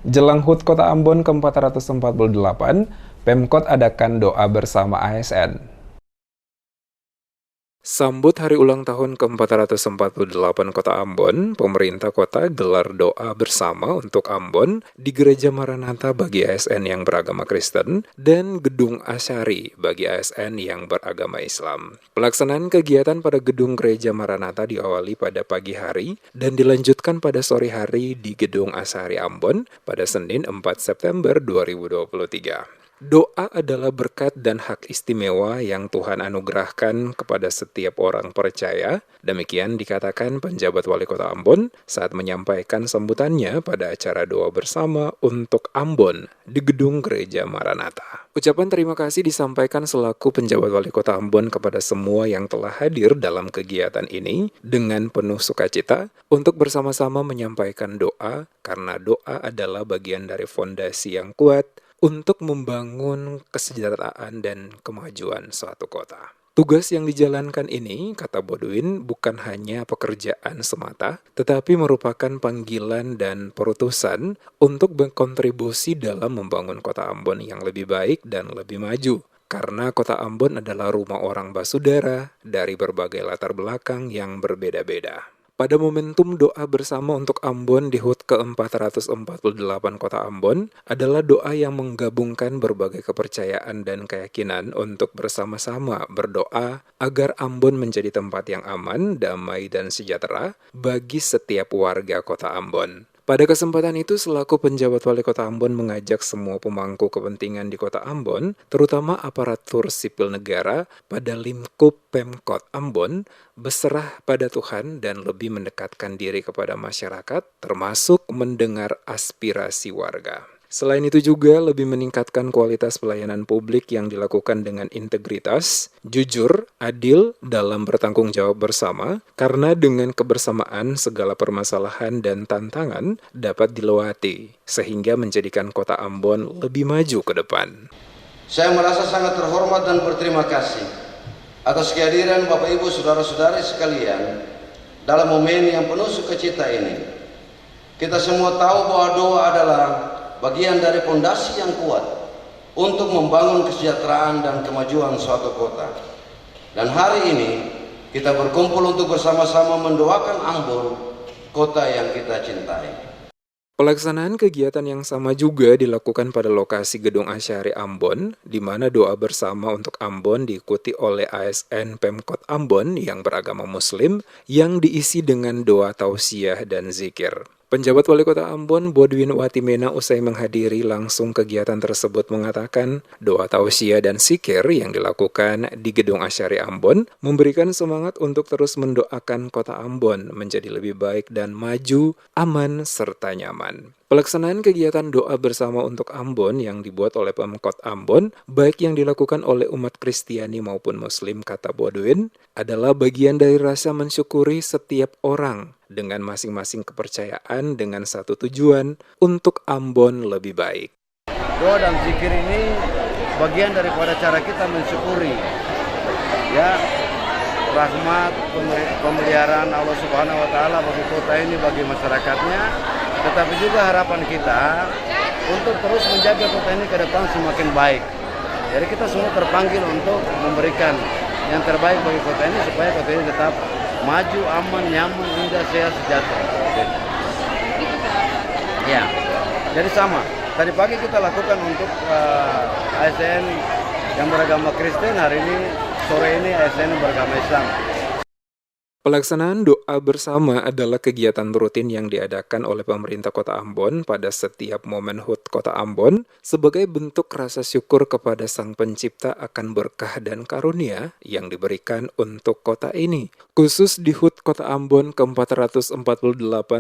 Jelang HUT Kota Ambon ke-448, Pemkot adakan doa bersama ASN. Sambut hari ulang tahun ke-448 Kota Ambon, pemerintah kota gelar doa bersama untuk Ambon di Gereja Maranatha bagi ASN yang beragama Kristen dan Gedung Asyari bagi ASN yang beragama Islam. Pelaksanaan kegiatan pada Gedung Gereja Maranatha diawali pada pagi hari dan dilanjutkan pada sore hari di Gedung Asyari Ambon pada Senin 4 September 2023. Doa adalah berkat dan hak istimewa yang Tuhan anugerahkan kepada setiap orang percaya. Demikian dikatakan penjabat wali kota Ambon saat menyampaikan sambutannya pada acara doa bersama untuk Ambon di Gedung Gereja Maranatha. Ucapan terima kasih disampaikan selaku penjabat wali kota Ambon kepada semua yang telah hadir dalam kegiatan ini dengan penuh sukacita untuk bersama-sama menyampaikan doa karena doa adalah bagian dari fondasi yang kuat untuk membangun kesejahteraan dan kemajuan suatu kota. Tugas yang dijalankan ini, kata Bodwin, bukan hanya pekerjaan semata, tetapi merupakan panggilan dan perutusan untuk berkontribusi dalam membangun kota Ambon yang lebih baik dan lebih maju. Karena kota Ambon adalah rumah orang basudara dari berbagai latar belakang yang berbeda-beda. Pada momentum doa bersama untuk Ambon di HUT ke-448 Kota Ambon adalah doa yang menggabungkan berbagai kepercayaan dan keyakinan untuk bersama-sama berdoa agar Ambon menjadi tempat yang aman, damai, dan sejahtera bagi setiap warga Kota Ambon. Pada kesempatan itu, selaku penjabat wali kota Ambon mengajak semua pemangku kepentingan di kota Ambon, terutama aparatur sipil negara pada lingkup Pemkot Ambon, berserah pada Tuhan dan lebih mendekatkan diri kepada masyarakat, termasuk mendengar aspirasi warga. Selain itu juga lebih meningkatkan kualitas pelayanan publik yang dilakukan dengan integritas, jujur, adil dalam bertanggung jawab bersama, karena dengan kebersamaan segala permasalahan dan tantangan dapat dilewati, sehingga menjadikan kota Ambon lebih maju ke depan. Saya merasa sangat terhormat dan berterima kasih atas kehadiran Bapak Ibu Saudara-saudari sekalian dalam momen yang penuh sukacita ini. Kita semua tahu bahwa doa adalah bagian dari fondasi yang kuat untuk membangun kesejahteraan dan kemajuan suatu kota. Dan hari ini kita berkumpul untuk bersama-sama mendoakan Ambon, kota yang kita cintai. Pelaksanaan kegiatan yang sama juga dilakukan pada lokasi Gedung Asyari Ambon, di mana doa bersama untuk Ambon diikuti oleh ASN Pemkot Ambon yang beragama Muslim yang diisi dengan doa tausiah dan zikir. Penjabat Wali Kota Ambon, Bodwin Watimena, usai menghadiri langsung kegiatan tersebut mengatakan doa tausiah dan zikir yang dilakukan di Gedung Asyari Ambon memberikan semangat untuk terus mendoakan kota Ambon menjadi lebih baik dan maju, aman, serta nyaman. Pelaksanaan kegiatan doa bersama untuk Ambon yang dibuat oleh Pemkot Ambon, baik yang dilakukan oleh umat Kristiani maupun Muslim, kata Bodwin, adalah bagian dari rasa mensyukuri setiap orang dengan masing-masing kepercayaan dengan satu tujuan untuk Ambon lebih baik. Doa dan zikir ini bagian daripada cara kita mensyukuri ya rahmat pemeliharaan Allah Subhanahu wa taala bagi kota ini, bagi masyarakatnya, tetapi juga harapan kita untuk terus menjaga kota ini ke depan semakin baik. Jadi kita semua terpanggil untuk memberikan yang terbaik bagi kota ini supaya kota ini tetap maju, aman, nyaman, indah, sehat, sejahtera. Ya, jadi sama. Tadi pagi kita lakukan untuk ASN yang beragama Kristen, hari ini sore ini ASN yang beragama Islam. Pelaksanaan doa bersama adalah kegiatan rutin yang diadakan oleh pemerintah Kota Ambon pada setiap momen HUT Kota Ambon sebagai bentuk rasa syukur kepada Sang Pencipta akan berkah dan karunia yang diberikan untuk kota ini. Khusus di HUT Kota Ambon ke-448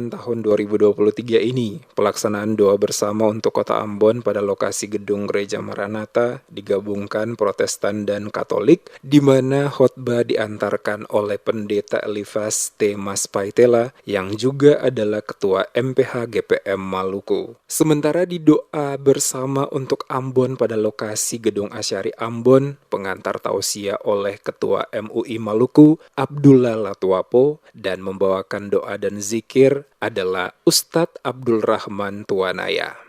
tahun 2023 ini, pelaksanaan doa bersama untuk Kota Ambon pada lokasi Gedung Gereja Maranatha digabungkan Protestan dan Katolik, di mana khotbah diantarkan oleh Pendeta Elifas T. Mas Paitela yang juga adalah Ketua MPH GPM Maluku. Sementara di doa bersama untuk Ambon pada lokasi Gedung Asyari Ambon, pengantar tausiah oleh Ketua MUI Maluku Abdullah Latuapo dan membawakan doa dan zikir adalah Ustadz Abdul Rahman Tuanaya.